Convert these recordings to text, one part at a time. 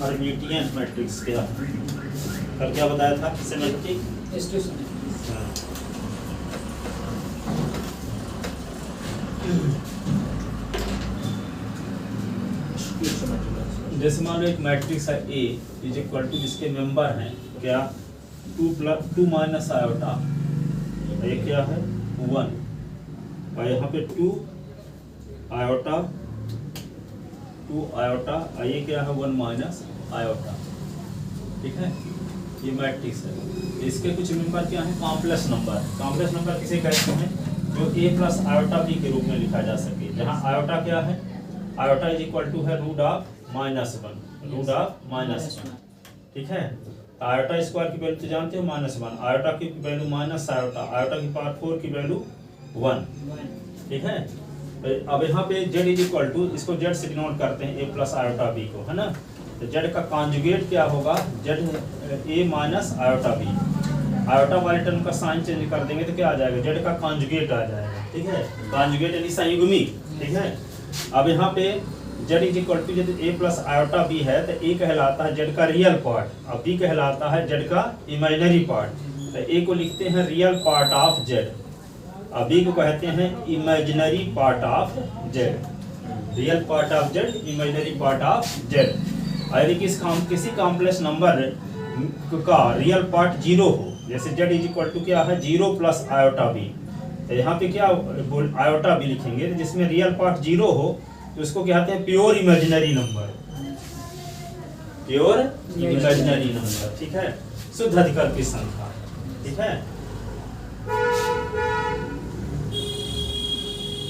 Hermitian matrix क्या कल क्या बताया था? सिमेट्रिक। जैसे मान लो एक मैट्रिक्स है A इज इक्वल टू, जिसके मेंबर हैं क्या 2 माइनस आयोटा, ये क्या है 1, और यहाँ पे 2 आयोटा ये क्या है 1 माइनस आयोटा। ठीक है, ये मैट्रिक्स है। इसके कुछ मेंबर क्या है? Complex number. कॉम्प्लेक्स नंबर किसे कहते हैं? जो A प्लस आयोटा B के रूप में लिखा जा सके, जहाँ आयोटा क्या है? आयोटा इज इक्वल टू है रूट ऑफ -1। ठीक है, आयोटा स्क्वायर की वैल्यू तो जानते हो -1, आयोटा की वैल्यू माइनस आयोटा, आयोटा की पावर 4 की वैल्यू 1। ठीक है, अब यहाँ पे z इज इक्वल टू, इसको z से डिनोट करते हैं A प्लस आयोटा B को, है ना। तो z का कॉन्जुगेट क्या होगा? z A minus iota B। Iota वाले टर्म का साइन चेंज कर देंगे तो क्या आ जाएगा? z का कॉन्जुगेट आ जाएगा। ठीक है, कॉन्जुगेट यानी संयुग्मी। ठीक है, अब यहाँ पे z इज इक्वल टू, यदि A प्लस आयोटा B है तो A कहलाता है z का रियल पार्ट, और B कहलाता है z का इमेजिनरी पार्ट। तो A को लिखते हैं रियल पार्ट ऑफ z, और B को कहते हैं imaginary part of z। Real part of z, imaginary part of z। यदि किसी कॉम्प्लेक्स नंबर का रियल पार्ट 0 हो, जैसे z इज इक्वल टू क्या है 0 प्लस आयोटा b, तो यहाँ पे क्या आयोटा b लिखेंगे, तो जिसमें रियल पार्ट 0 हो तो उसको कहते हैं pure imaginary number. Pure imaginary number. ठीक है, शुद्ध अधिकार की संख्या। ठीक है,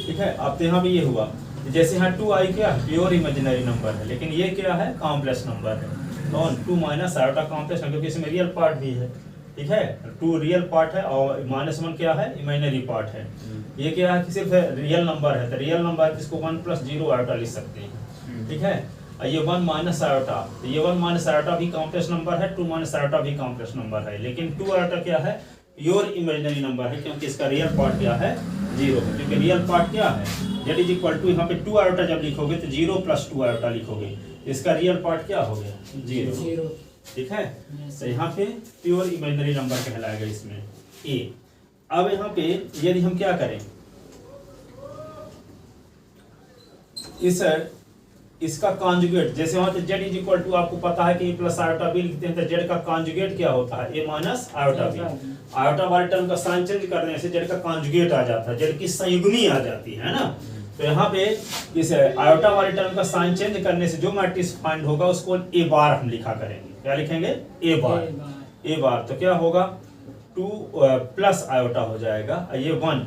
ठीक है। अब तो यहाँ भी ये हुआ, जैसे यहाँ 2i क्या प्योर इमेजिनरी नंबर है, लेकिन ये क्या है? कॉम्प्लेक्स नंबर है। कौन? 2 माइनस आयोटा कॉम्प्लेक्स नंबर, क्योंकि इसमें रियल पार्ट भी है। ठीक है, 2 रियल पार्ट है और -1 क्या है? इमेजिनरी पार्ट है। ये क्या है कि सिर्फ रियल नंबर है, तो रियल नंबर जिसको 1 + 0 आयोटा लिख सकते हैं। ठीक है, और ये 1 माइनस आयोटा, तो ये 1 माइनस आयोटा भी कॉम्प्लेक्स नंबर है, 2 माइनस आयोटा भी कॉम्प्लेक्स नंबर है, लेकिन 2 आयोटा क्या है? प्योर इमेजिनरी नंबर है, क्योंकि इसका रियल पार्ट क्या है? 0 है। क्योंकि रियल पार्ट क्या है? z इज इक्वल टू, यहाँ पे 2 आयोटा जब लिखोगे तो 0 + 2 आयोटा लिखोगे, इसका रियल पार्ट क्या हो गया? 0। ठीक है, तो यहाँ पे प्योर इमेजिनरी नंबर कहलाएगा इसमें A। अब यहाँ पे यदि हम क्या करें, इसका कॉन्जुगेट, जैसे वहां z इज इक्वल टू, आपको पता है कि A प्लस आयोटा B लिखते हैं, तो z का कॉन्जुगेट क्या होता है? A minus iota B। Iota वाले टर्म का साइन चेंज करने से z का कॉन्जुगेट आ जाता है, z की संयुग्मी आ जाती है ना। तो यहाँ पे इस आयोटा वाले टर्म का साइन चेंज करने से जो मैट्रिक्स फाइंड होगा उसको A बार हम लिखा करेंगे। क्या लिखेंगे? A बार। तो क्या होगा? 2 प्लस आयोटा हो जाएगा, ये 1,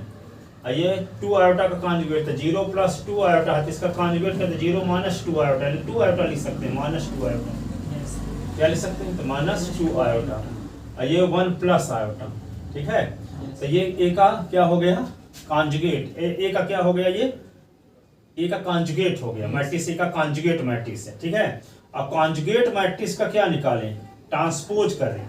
ये 2 आयोटा का कॉन्जुगेट, तो 0 + 2 आयोटा है, तो इसका कॉन्जुगेट करते 0 - 2 आयोटा, यानी 2 आयोटा लिख सकते हैं, -2 आयोटा। क्या लिख सकते हैं? तो -2 आयोटा, ये 1 प्लस आयोटा। ठीक है, तो ये A का क्या हो गया? कॉन्जुगेट। A का क्या हो गया? ये A का कॉन्जुगेट हो गया, मैट्रिक्स A का कॉन्जुगेट मैट्रिक्स है। ठीक है, अब कॉन्जुगेट मैट्रिक्स का क्या निकालें? ट्रांसपोज करें।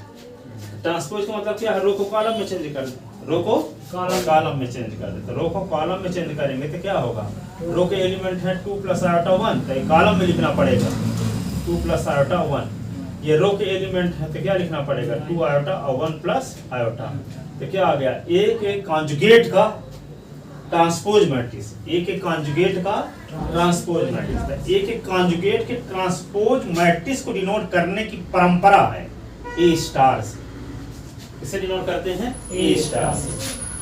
ट्रांसपोज का मतलब क्या है? रो को कॉलम में चेंज कर दें, रो को कॉलम में चेंज कर देते। रो को कॉलम में चेंज करेंगे तो क्या होगा? रो के एलिमेंट है 2 + आयोटा 1, तो कॉलम में लिखना पड़ेगा 2 + आयोटा 1। ये रो के एलिमेंट है तो क्या लिखना पड़ेगा? 2 आयोटा और 1 + आयोटा। तो क्या आ गया? A के कॉन्जुगेट का ट्रांसपोज मैट्रिक्स, A के कॉन्जुगेट का ट्रांसपोज मैट्रिक्स। A के कॉन्जुगेट के ट्रांसपोज मैट्रिक्स को डिनोट करने की परंपरा है A स्टार से। किसे डिनोट करते हैं? A स्टार से।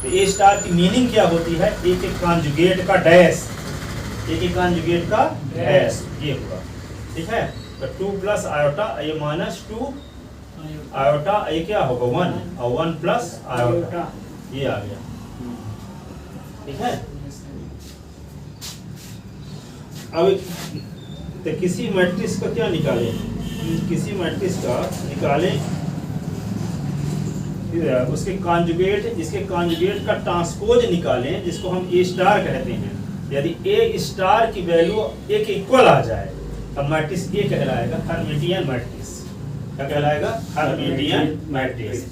तो A स्टार की मीनिंग क्या होती है? A के कॉन्जुगेट का डैश, A के कॉन्जुगेट का डैश, ये हुआ। ठीक है, तो 2 + आयोटा, ये -2 आयोटा, ये क्या होगा? 1, और 1 + आयोटा, ये आ गया। ठीक है, अब तो किसी मैट्रिक्स का क्या निकालें? किसी मैट्रिक्स का निकालें उसके कॉन्जुगेट, इसके कॉन्जुगेट का ट्रांसपोज निकालें, जिसको हम A स्टार कहते हैं। यदि A स्टार की वैल्यू A के इक्वल आ जाए तब मैट्रिक्स A कहलाएगा हर्मिटियन मैट्रिक्स। क्या कहलाएगा? Hermitian matrix.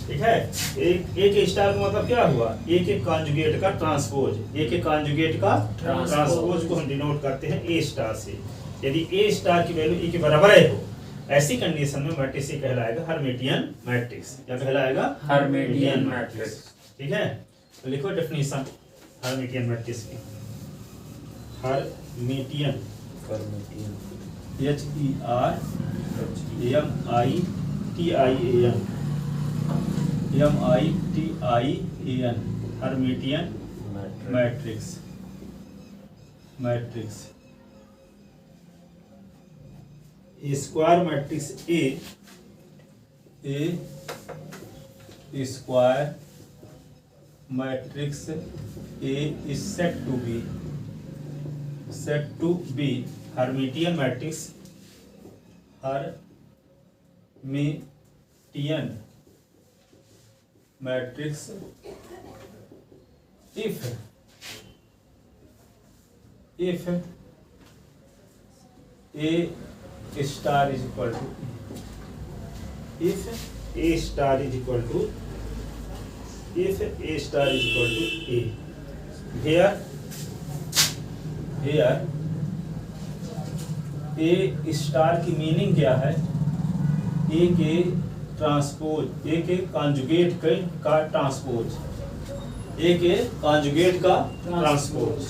ठीक है, A के स्टार का मतलब क्या हुआ? A के कॉन्जुगेट का ट्रांसपोज। A के कॉन्जुगेट का ट्रांसपोज को हम डिनोट करते हैं A स्टार से। यदि A स्टार की वैल्यू A के बराबर हो ऐसी कंडीशन में मैट्रिक्स कहलाएगा हर्मिटियन मैट्रिक्स। क्या कहलाएगा? Hermitian matrix. ठीक है, तो लिखो डेफिनेशन हर्मिटियन मैट्रिक्स की। Hermitian HERMITIAN Hermitian matrix square matrix A square matrix A is set to be Hermitian matrix if A star is equal to if A star is equal to A here A star की meaning क्या है? ए के transpose, ए के conjugate का transpose, ए के conjugate का transpose,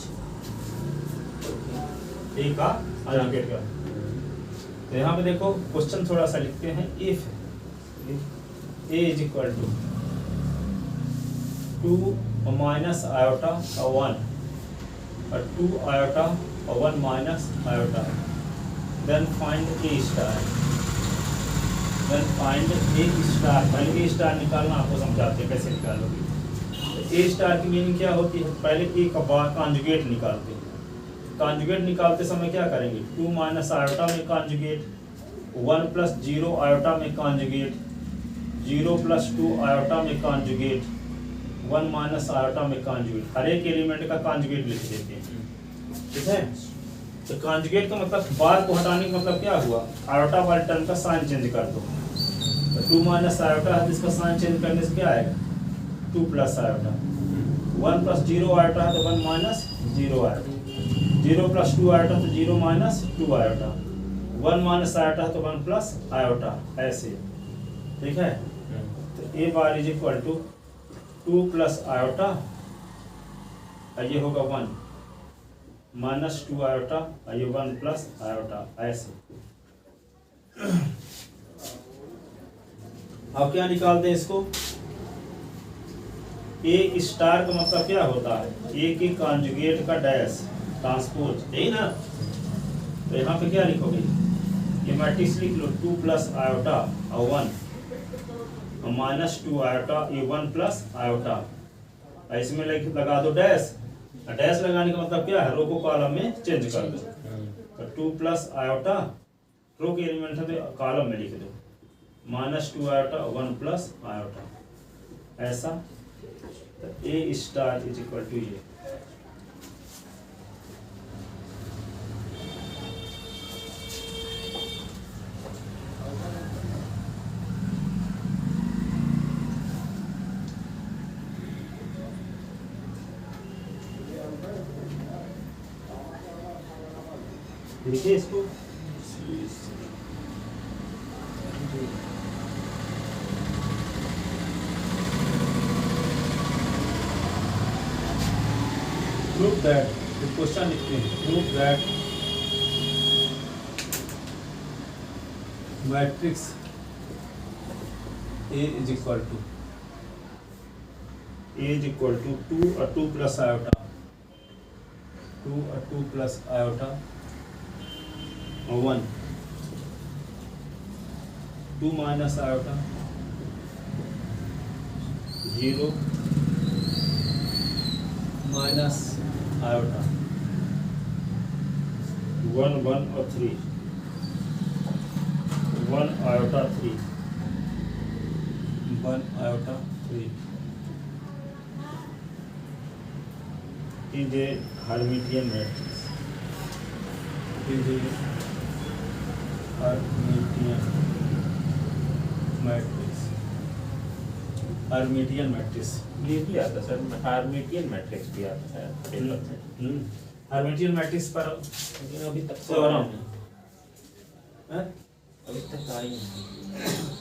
ए का conjugate का। तो यहाँ पे देखो क्वेश्चन थोड़ा सा लिखते हैं। If A is equal to 2 minus iota 1 और 2 आयोटा और 1 minus iota, then find A star। पहले A स्टार निकालना आपको समझाते हैं कैसे निकालोगे। तो A स्टार की मीनिंग क्या होती है? पहले A का कॉन्जुगेट निकालते हैं। कॉन्जुगेट निकालते समय क्या करेंगे? 2 माइनस आयोटा में कॉन्जुगेट, 1 प्लस 0 आयोटा में कॉन्जुगेट, 0 प्लस 2 आयोटा में कॉन्जुगेट, 1 माइनस आयोटा में कॉन्जुगेट। हर एक एलिमेंट का कॉन्जुगेट लिख देते हैं। ठीक है, तो कॉन्जुगेट का मतलब बार को हटाने का मतलब क्या हुआ? आयोटा वाले टर्म का साइन चेंज कर दो। तो 2 माइनस आयोटा है, इसका साइन चेंज करने से क्या आएगा? 2 प्लस आयोटा। 1 प्लस 0 आयोटा है तो 1 माइनस 0 आयोटा। 0 प्लस 2 आयोटा तो 0 माइनस 2 आयोटा। 1 माइनस आयोटा है तो 1 प्लस आयोटा, ऐसे। ठीक है, तो A bar is equal to 2 plus iota, ये होगा 1 माइनस 2 आयोटा, ये 1 प्लस आयोटा, ऐसे। अब क्या निकालते हैं इसको? ए स्टार का मतलब क्या होता है? ए के कॉन्जुगेट का डैश ट्रांसपोज, यही ना। तो यहाँ पे क्या लिखोगे? ये मैट्रिक्स लिख लो, 2 प्लस आयोटा और 1 और माइनस 2 आयोटा, ये 1 प्लस आयोटा, इसमें लगा दो डैश। डैश लगाने का मतलब क्या है? रो को कॉलम में चेंज कर दो। तो 2 प्लस आयोटा, रो के एलिमेंट है तो कॉलम में लिख दो, माइनस 2 आयोटा 1 प्लस आयोटा, ऐसा। तो A star is equal to ये। देखिए इसको, प्रूव दैट, क्वेश्चन लिखते हैं, prove that matrix A is equal to 2 और 2 प्लस आयोटा, 2 और 2 प्लस आयोटा और 1, 2 माइनस आयोटा, 0 माइनस आयोटा, 1 1 और 3, 1 iota 3, 1 iota 3 is a Hermitian matrix. Is a Hermitian matrix. Hermitian matrix. ये भी आता है सर, हर्मिटियन मैट्रिक्स भी आता है। Hermitian matrix पर लेकिन अभी तक थ्योरम है, अभी तक आई नहीं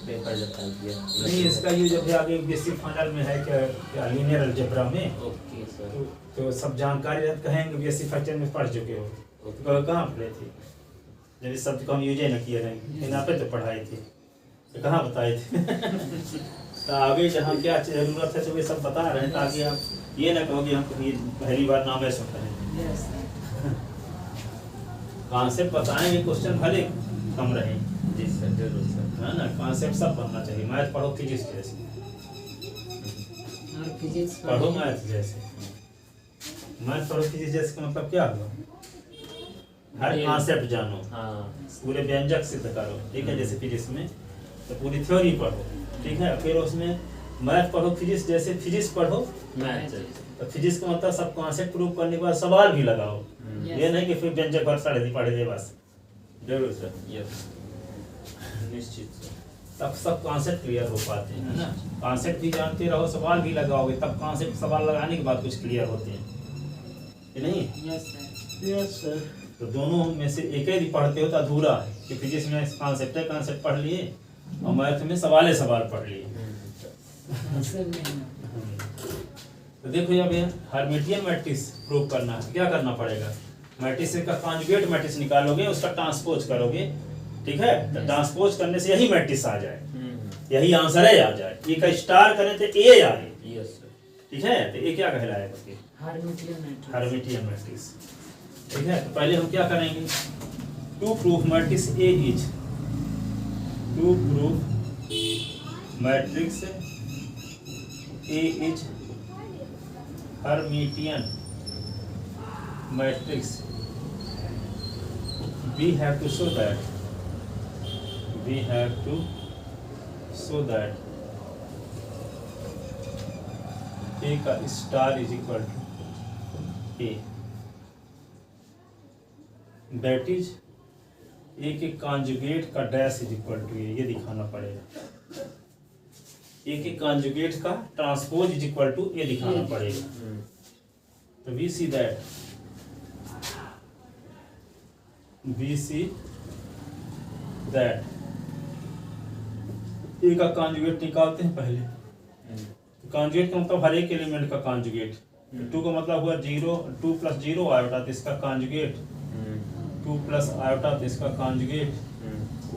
पेपर जब तक दिया नहीं, इसका यूज अभी आगे बेसिक फाइनल में है क्या लीनियर अलजेब्रा में, ओके सर तो सब जानकारी आप कहेंगे बेसिक फैक्टर में पढ़ चुके हो, तो कहाँ पढ़े थे जब इस शब्द को हम यूज ही न किए रहेंगे, इन पे तो पढ़ाई थी तो कहाँ बताए थे तो आगे जहाँ क्या जरूरत है तो वे सब बता रहे हैं, ताकि आप ये ना कहो कि हम कभी पहली बार नाम है सुन रहे हैं। कॉन्सेप्ट बताएंगे, क्वेश्चन भले कम रहे, जी सर जरूर सर है ना, कॉन्सेप्ट सब बनना चाहिए। मैथ पढ़ो फिजिक्स जैसे, और फिजिक्स पढ़ो मैथ जैसे, मैथ पढ़ो फिजिक्स जैसे का मतलब क्या हुआ, हर कॉन्सेप्ट जानो, हाँ पूरे व्यंजक सिद्ध करो, ठीक है। जैसे फिजिक्स में तो पूरी थ्योरी पढ़ो, ठीक है, फिर उसमें मैथ पढ़ो फिजिक्स जैसे, फिजिक्स पढ़ो मैथ तो फिजिक्स का मतलब सब कॉन्सेप्ट प्रूव करने के बाद सवाल भी लगाओ, Yes. ये नहीं कि फिर व्यंजक भर साढ़े पढ़े दे बस, जरूर सर यस निश्चित सर तब सब कॉन्सेप्ट क्लियर हो पाते हैं, है ना। कॉन्सेप्ट भी जानते रहो, सवाल भी लगाओगे, तब कॉन्सेप्ट सवाल लगाने के बाद कुछ क्लियर होते हैं, कि नहीं। यस सर तो दोनों में से एक ही पढ़ते हो तो अधूरा है, कि फिजिक्स में कॉन्सेप्ट है, कॉन्सेप्ट पढ़ लिए, और मैथ में सवाल पढ़ लिए। तो देखो अब ये हर्मिटियन मैट्रिक्स प्रूव करना है, क्या करना पड़ेगा, मैट्रिक्स का कॉन्जुगेट मैट्रिक्स निकालोगे, उसका ट्रांसपोज करोगे, ठीक है। तो ट्रांसपोज करने से यही मैट्रिक्स आ जाए, यही आंसर है आ जाए, ए का स्टार करें तो ए आए, यस सर ठीक है। तो ये क्या कहलाएगा, हर्मिटियन मैट्रिक्स, ठीक है। तो पहले हम क्या करेंगे, to proof matrix A is, to proof matrix A is Hermitian matrix, we have to show that A का star is equal to A, that is A के कॉन्जुगेट का dash is equal to A, ये दिखाना पड़ेगा। A के conjugate का transpose is equal to A दिखाना पड़ेगा। तो we see that A का कॉन्जुगेट निकालते हैं पहले। कॉन्जुगेट का मतलब हर एक एलिमेंट का कॉन्जुगेट, टू का मतलब हुआ 0, 2 प्लस 0 आयोटा तो इसका कॉन्जुगेट, 2 प्लस आयोटा तो इसका कॉन्जुगेट,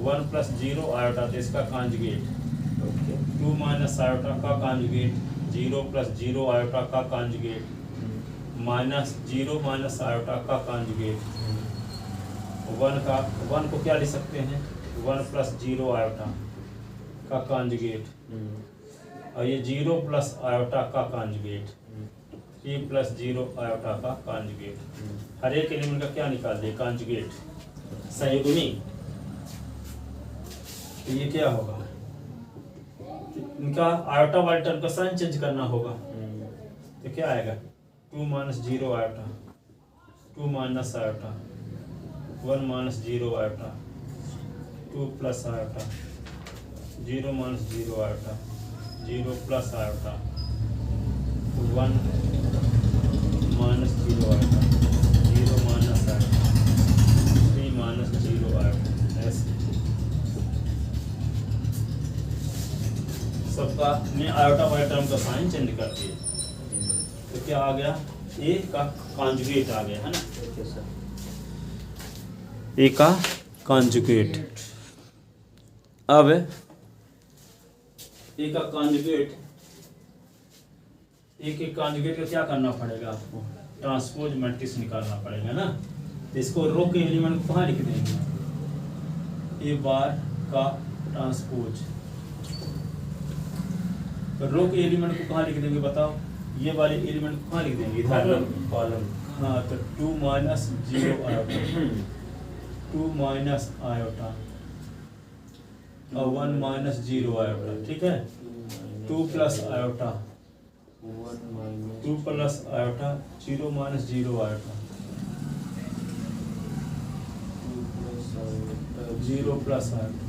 1 प्लस 0 आयोटा तो इसका कॉन्जुगेट, 2 माइनस आयोटा का कॉन्जुगेट, 0 प्लस 0 आयोटा का कॉन्जुगेट, माइनस 0 माइनस आयोटा का कॉन्जुगेट, 1 को क्या लिख सकते हैं, 1 प्लस 0 आयोटा का कॉन्जुगेट, और ये 0 प्लस आयोटा का कॉन्जुगेट, ए प्लस 0 आयोटा का कॉन्जुगेट। हर एक एलिमेंट का क्या निकाल दे, कॉन्जुगेट, संयुग्मी। तो ये क्या होगा, इनका आयोटा वाले टर्म का साइन चेंज करना होगा। तो क्या आएगा, 2 minus 0 iota, 2 minus iota, 1 minus 0 iota, 2 plus iota, 0 minus 0 iota, 0 plus iota, 1 minus 0 iota, 0 minus iota, 3 minus 0 iota, ऐसे सबका में आयोटा वाले टर्म का साइन चेंज कर दिए। तो क्या आ गया, ए का कॉन्जुगेट आ गया, है ना। ओके सर ए का कॉन्जुगेट, अब ए का कॉन्जुगेट, ए के कॉन्जुगेट का क्या करना पड़ेगा आपको, ट्रांसपोज मैट्रिक्स निकालना पड़ेगा ना। तो इसको रो के एलिमेंट को कहाँ लिख देंगे, ए बार का ट्रांसपोज, तो रो के एलिमेंट को कहाँ लिख देंगे बताओ, ये वाले एलिमेंट को कहाँ लिख देंगे, इधर कॉलम। हाँ, तो 2 माइनस 0 आयोटा, 2 माइनस आयोटा और 1 माइनस 0 आयोटा, ठीक है। 2 plus iota, 2 plus iota, 0 minus 0 iota, 0 plus iota,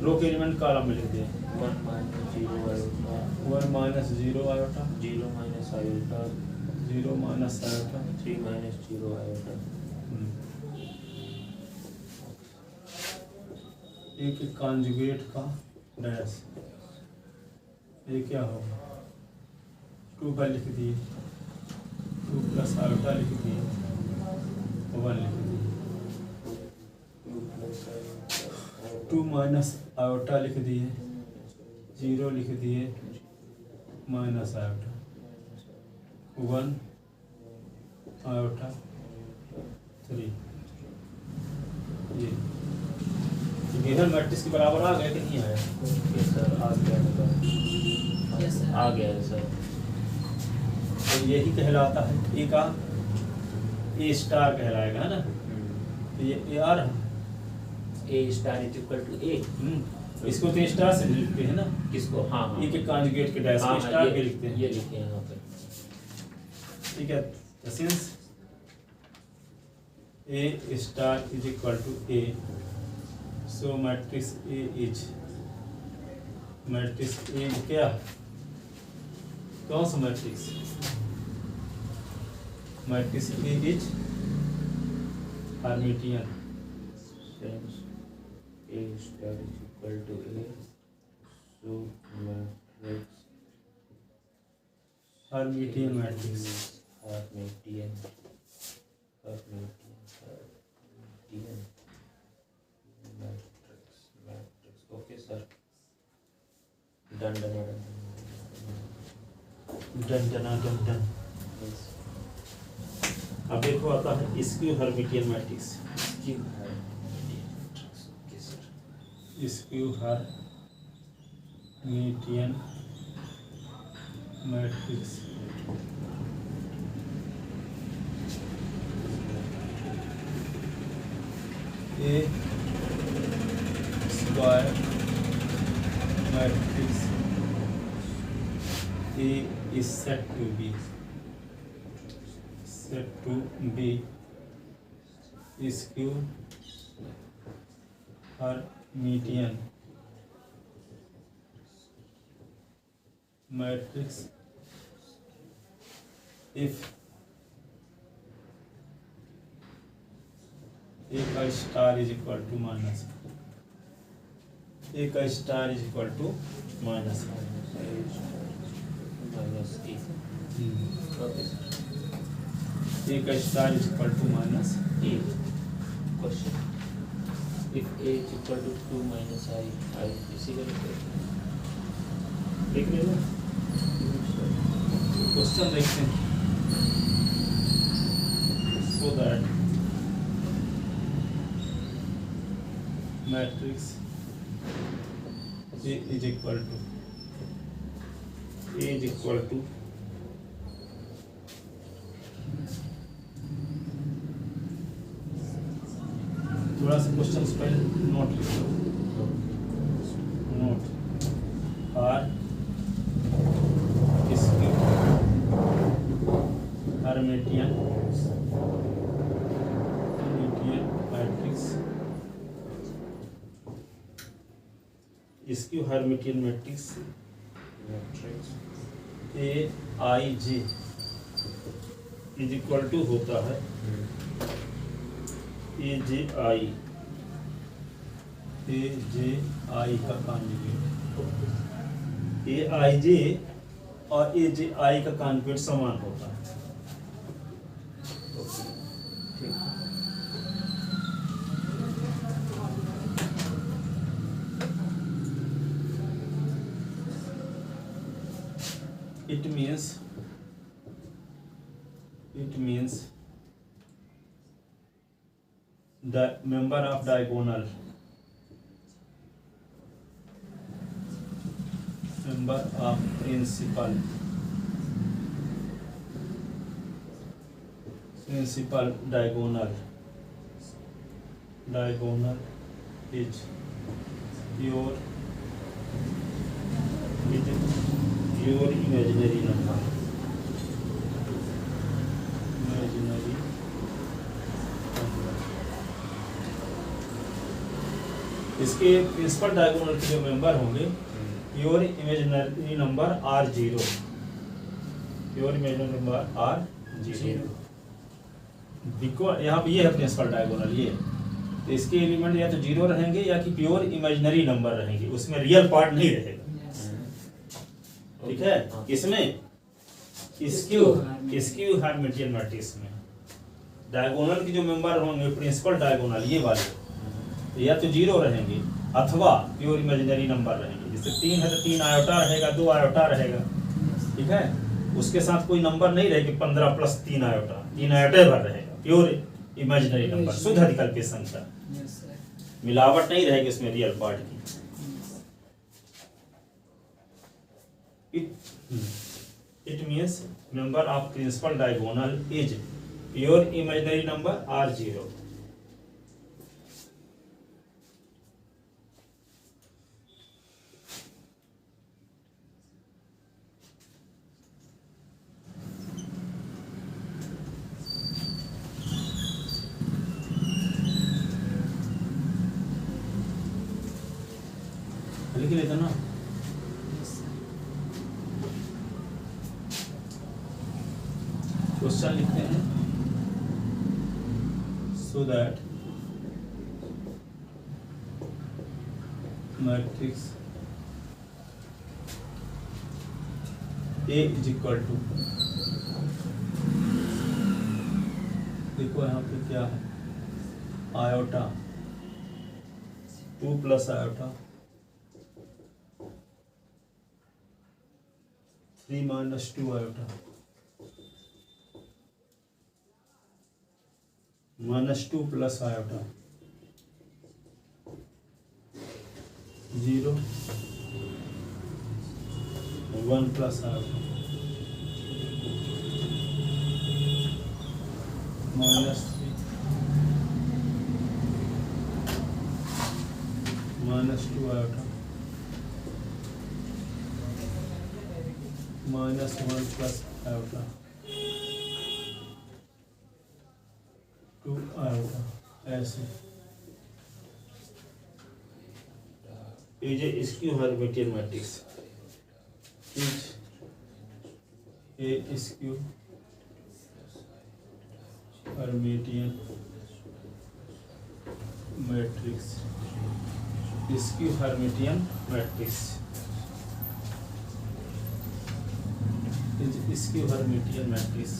row के एलिमेंट कॉलम में लिख दिए, 1 minus 0 iota, 1 minus 0 iota, 0 minus iota, 0 minus iota, 3 minus 0 iota. एक कॉन्जुगेट का डैश, ये क्या होगा, 2 का लिख दिए, 2 प्लस आयोटा लिख दिए, 1 लिख दिए, 2 माइनस आयोटा लिख दिए, 0 लिख दिए, माइनस आयोटा, 1 आयोटा 3। ये गिवन मैट्रिक्स के बराबर आ गया कि नहीं आया? ओके सर, आ गया Yes, sir. आ गया है सर। तो यही कहलाता है ए का ए स्टार कहलाएगा, है ना। तो ये ए आ रहा है, ए स्टार इज इक्वल टू ए। इसको तो स्टार से लिखते हैं ना, किसको? हाँ हाँ ए के कॉन्जुगेट के डैश हाँ, को स्टार ये- के लिखते हैं। ये लिखे हैं यहाँ पे। ठीक है, since A star is equal to A, so matrix A is, matrix A क्या, कौन सा matrix, matrix A is Hermitian. Since A star is equal to A, so matrix Hermitian matrix, Hermitian matrix। Okay sir, done done done। Done डना done done. Yes, अब देखो आता है skew Hermitian matrix, Q Hermitian matrix। Okay sir, skew Hermitian matrix A square matrix A is said to be skew Hermitian matrix if A का star is equal to minus, A का star is equal to minus, minus A। Okay sir, A का star is equal to minus A question, if A is equal to 2 minus I इसी का लिख लेना, question देखते हैं, so that matrix A is equal to थोड़ा सा question पहले नोट लिख लो, note are skew Hermitian matrix, skew Hermitian matrix A I J is equal to होता है ए जे आई का कॉन्जुगेट, ए आई जे और ए जे आई का कॉन्जुगेट समान होता है। It means the member of diagonal, member of principal diagonal is your imaginary number, इसके principal diagonal के जो मेंबर होंगे, your imaginary number R0, your imaginary number R0, because यहाँ पे ये है प्रिंसिपल डायगोनल, ये तो इसके एलिमेंट या तो जीरो रहेंगे या कि प्योर इमेजिनरी नंबर रहेंगे, उसमें रियल पार्ट नहीं रहेगा। Yes. ठीक है, किसमें? स्क्यू हर्मिटियन मैट्रिक्स में डायगोनल के जो मेंबर होंगे प्रिंसिपल डायगोनल ये वाले, तो या तो जीरो रहेंगे अथवा प्योर इमेजिनरी नंबर रहेंगे। जैसे 3 है तो 3 आयोटा रहेगा, 2 आयोटा रहेगा। ठीक है, उसके साथ कोई नंबर नहीं रहेगी 15 प्लस 3 आयोटा, 3 आयोटे भर रहेगा, प्योर इमेजिनरी नंबर, शुद्ध अधिकल्पित संख्या, Yes, sir. मिलावट नहीं रहेगी उसमें रियल पार्ट की। It means member of principal diagonal is pure imaginary number or zero. लिख लेते ना। Yes, sir. क्वेश्चन लिखते हैं, so that matrix A is equal to, देखो यहाँ पे क्या है, iota 2 plus iota 3 minus 2 iota -2 plus iota 0 1 plus iota -3 -2 iota -1 plus iota 2 iota, ऐसे is skew Hermitian matrix, is a skew Hermitian matrix, skew Hermitian matrix, is skew Hermitian matrix.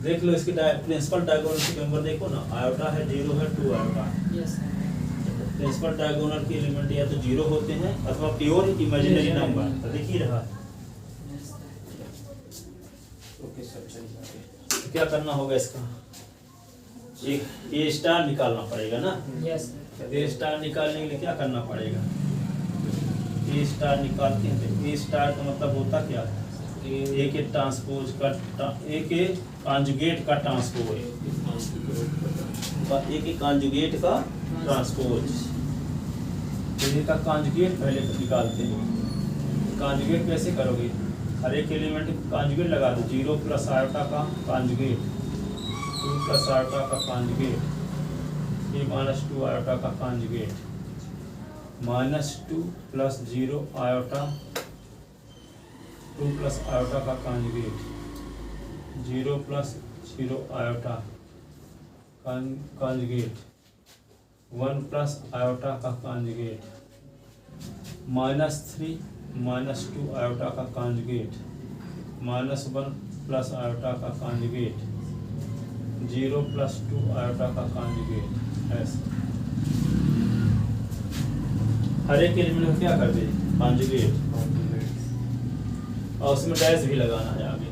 देख लो इसकी principal diagonal के member देखो ना, iota है, 0 है, 2 iota है। Yes, sir. प्रिंसिपल डायगोनल के एलिमेंट या तो 0 होते हैं अथवा प्योर इमेजिनरी नंबर, तो दिख ही रहा है। Yes, sir. ओके सर, चलिए। तो क्या करना होगा इसका, एक ए स्टार निकालना पड़ेगा ना। Yes, sir. ए स्टार निकालने के लिए क्या करना पड़ेगा, ए स्टार निकालते हैं तो ए स्टार का मतलब होता क्या है, ए के ट्रांसपोज का ए के कॉन्जुगेट का ट्रांसपोज, ए के कॉन्जुगेट का ट्रांसपोज। ए का कॉन्जुगेट पहले निकालते हैं। कॉन्जुगेट कैसे करोगे, हर एक एलिमेंट कॉन्जुगेट लगा दो, 0 प्लस आयोटा का कॉन्जुगेट, 2 प्लस आयोटा का कॉन्जुगेट, 3 माइनस 2 आयोटा का conjugate, -2 plus 0 iota 2 plus iota का conjugate, 0 plus 0 iota conjugate, 1 plus iota का कॉन्जुगेट, -3 -2 आयोटा का कॉन्जुगेट, -1 प्लस आयोटा का कॉन्जुगेट, 0 प्लस 2 आयोटा का कॉन्जुगेट। ऐसे हर एक एलिमेंट को क्या कर दे, कॉन्जुगेट, और उसमें डैश भी लगाना है आगे।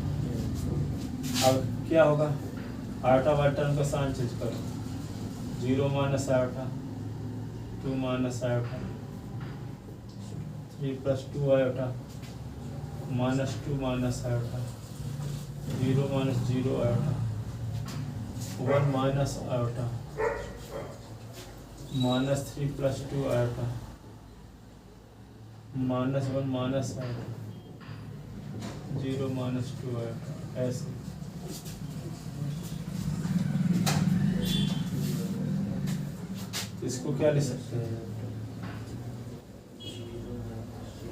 अब क्या होगा, आयोटा वाले टर्म का साइन चेंज करो, 0 minus iota, 2 minus iota, 3 plus 2 iota, -2 minus iota, 0 minus 0 iota, 1 minus iota, -3 plus 2 iota, -1 minus iota, 0 minus 2 iota. ऐसे इसको क्या ले सकते हैं,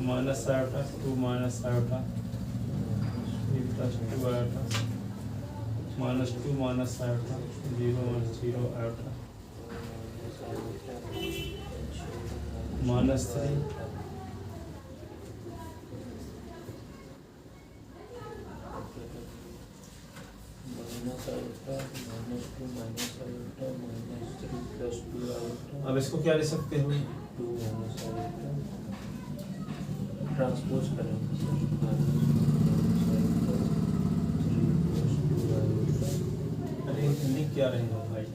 minus iota, 2 minus iota, 3 plus 2 iota, -2 minus iota 0 -0 iota -3 अब इसको क्या ले सकते हो? ट्रांसपोज करेंगे अरे लिख क्या रहे हो भाई?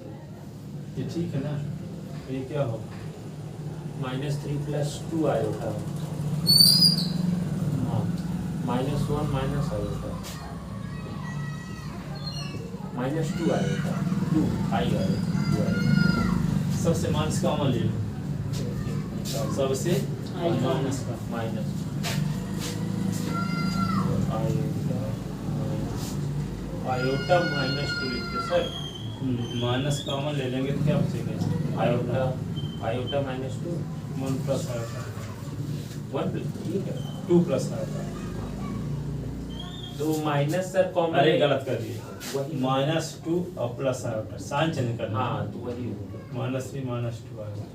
ये ठीक है ना? तो ये क्या होगा? -3 + 2 आयोटा -1 माइनस आयोटा -2 आयोटा 2 आई आयोटा 2 आयोटा सबसे माइनस कॉमन ले लो, सबसे आई माइनस का माइनस आयोटा -2 लिखते सर माइनस कॉमन ले लेंगे तो क्या बचेगा? आयोटा आयोटा -2 1 प्लस आयोटा 1 ठीक है 2 प्लस आयोटा। तो माइनस सर कॉमन अरे गलत कर दिए, वही -2 और प्लस आयोटा साइन चेंज करना। हाँ तो वही होगा -3 -2 आयोटा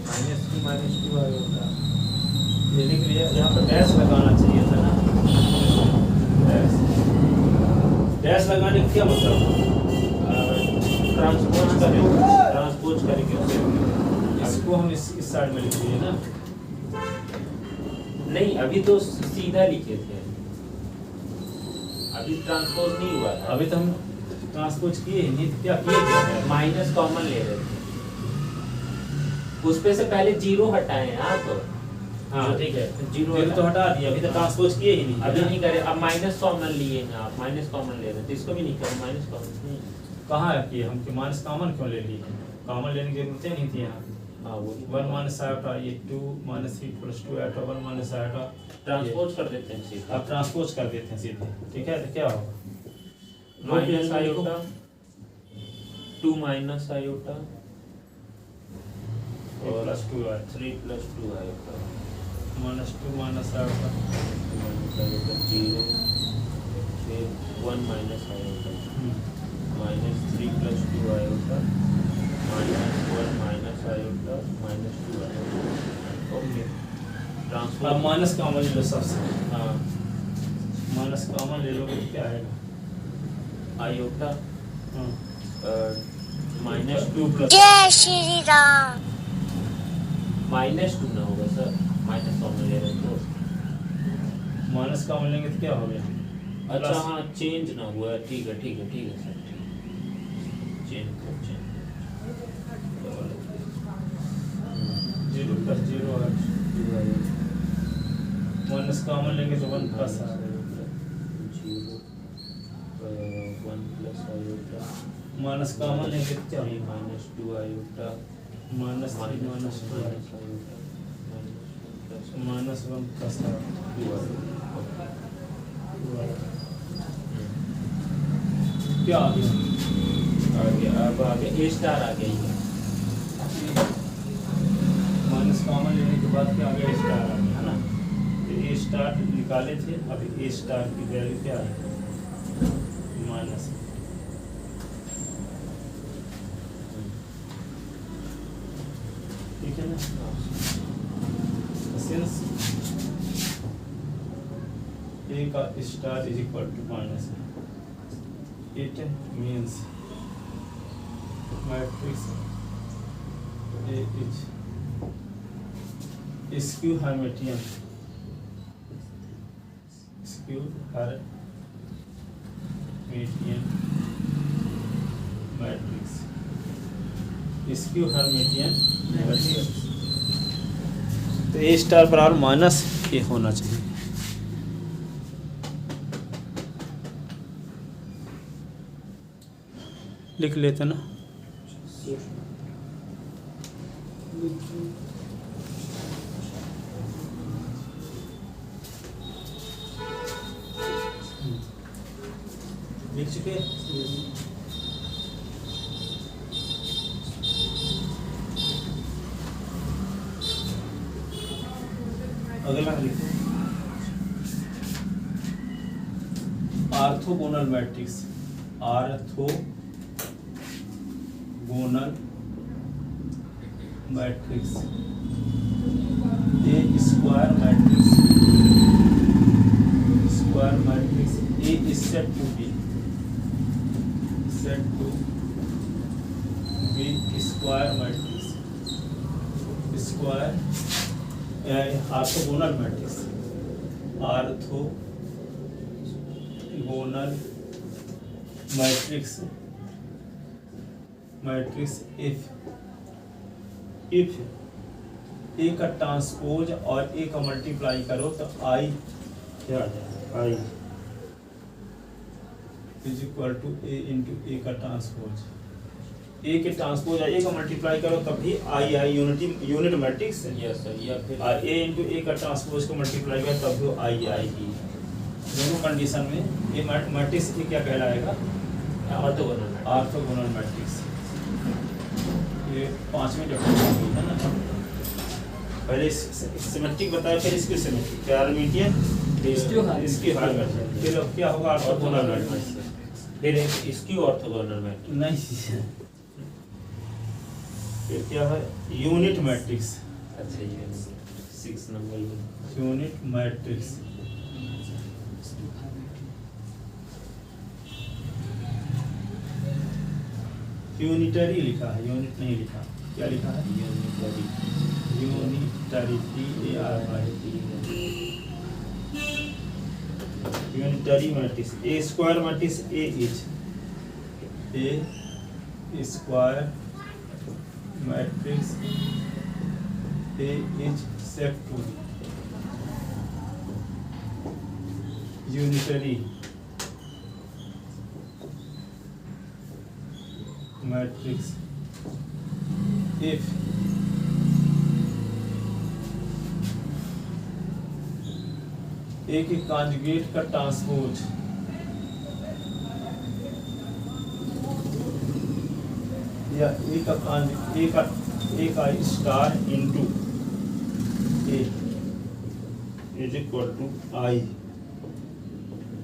-2 आयोटा ये लिख लिया। यहाँ पर डैश लगाना चाहिए था ना, डैश लगाने का क्या मतलब? ट्रांसपोज करेंगे इसको हम इस साइड में लिख दिए ना। नहीं अभी तो सीधा लिखे थे अभी ट्रांसपोज नहीं हुआ था अभी तो हम ट्रांसपोज किए ही नहीं, तो क्या किए क्या है? माइनस कॉमन ले रहे थे उस पे से पहले 0 हटाए हैं आप हाँ जो ठीक है, 0 तो हटा दिया, अभी तो ट्रांसपोज किए ही नहीं। अभी नहीं करे अब माइनस कॉमन लिए हैं आप माइनस कॉमन ले रहे थे इसको भी नहीं करे माइनस कॉमन कहाँ है कि हम माइनस कॉमन क्यों ले लिए? कॉमन लेने की जरूरत नहीं थी यहाँ। हाँ वो 1 माइनस आयोटा, ये 2 -3 + 2 आयोटा 1 माइनस आयोटा। ट्रांसपोज कर देते हैं सीधा अब ट्रांसपोज कर देते हैं सीधे, ठीक है? तो क्या होगा? माइनस आयोटा 2 माइनस आयोटा और +2 iota 3 + 2 iota -2 minus iota minus iota 0 फिर 1 minus iota -3 + 2 iota -1 minus iota -2 iota okay अब ट्रांसफर माइनस कॉमन ले लो सबसे। हाँ माइनस कॉमन ले लोगे तो क्या आएगा? आयोटा हाँ -2 + जय श्री राम। -2 ना होगा सर माइनस कॉमन ले रहे हैं तो माइनस कॉमन लेंगे तो क्या हो गया? अच्छा प्लस। हाँ चेंज ना हुआ ठीक है सर ठीक चेंज कर 0 + 0 है। माइनस कॉमन लेंगे तो 1 प्लस आएगा। 1 प्लस आयोटा माइनस कॉमन लेंगे तो क्या होगा? -2 आयोटा -3 -2 आयोटा -1 प्लस आयोटा। क्या आ गया? अब आगे A स्टार आ गया माइनस कॉमन लेने के बाद क्या आ गया? स्टार आ गया, है ना? तो ए स्टार निकाले थे, अभी ए स्टार की वैल्यू क्या है? माइनस। ठीक है ना? सिंस ए का star is equal to minus, it means matrix A is skew Hermitian. Skew Hermitian matrix, skew Hermitian matrix. तो ए स्टार बराबर माइनस ए होना चाहिए। लिख लेते ना। लिख चुके? अगला लिखो। Orthogonal matrix, orthogonal matrix, A square matrix, square matrix A is set to be square matrix, square orthogonal matrix, orthogonal matrix, matrix if A का ट्रांसपोज और ए का मल्टीप्लाई करो तो आई क्या आ जाएगा, I is equal to A into A का transpose, ए के ट्रांसपोज ए का मल्टीप्लाई करो तब भी आई यूनिट मैट्रिक्स है। यस सर, या फिर और ए इंटू ए का ट्रांसपोज को मल्टीप्लाई करो तब भी आई आएगी। दोनों कंडीशन में ये मैट्रिक्स ये क्या कहलाएगा, ऑर्थोगोनल मैट्रिक्स। ये 5वें डेफिनेशन है ना, पहले सिमेट्रिक बताया फिर इसकी सिमेट्रिक, पैरामीटर इसकी हल करते हैं, फिर क्या होगा ऑर्थोगोनल मैट्रिक्स, फिर इसकी ऑर्थोगोनल मैट्रिक्स। नहीं फिर क्या है यूनिट मैट्रिक्स, अच्छा ये 6 नंबर यूनिट मैट्रिक्स, यूनिटरी लिखा है, यूनिट नहीं लिखा, क्या लिखा है unitary, unitary matrix, A square matrix A square matrix A is set to unitary matrix if A के कॉन्जुगेट का ट्रांसपोज या ए का star into A is equal to I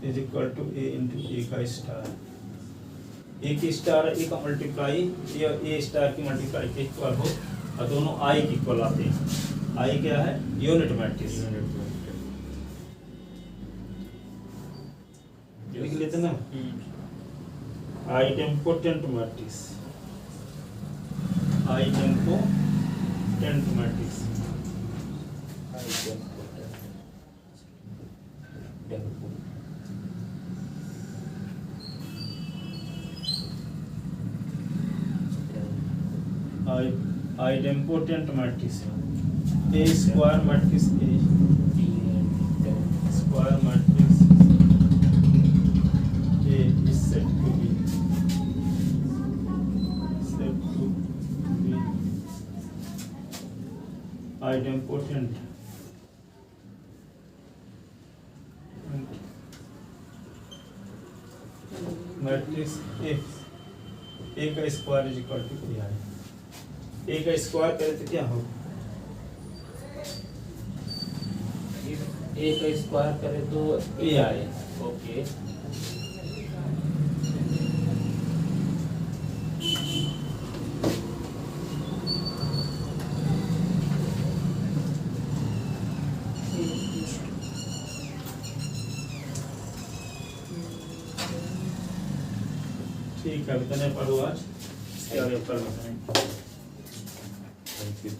is equal to A into A का star, A की star A का multiply या A star की multiply के इक्वल हो और दोनों आई के इक्वल आते हैं। आई क्या है यूनिट मैट्रिक्स, लिख लेते ना, idempotent matrix, idempotent matrix, idempotent matrix, A square matrix, A square matrix A is set to be idempotent matrix if A का square is equal to A I, A का square करें तो क्या होगा, ए का स्क्वायर करे तो ए आए। ओके ठीक है, इतने पढ़ो आज, इसके आगे कल बताएंगे। Thank you.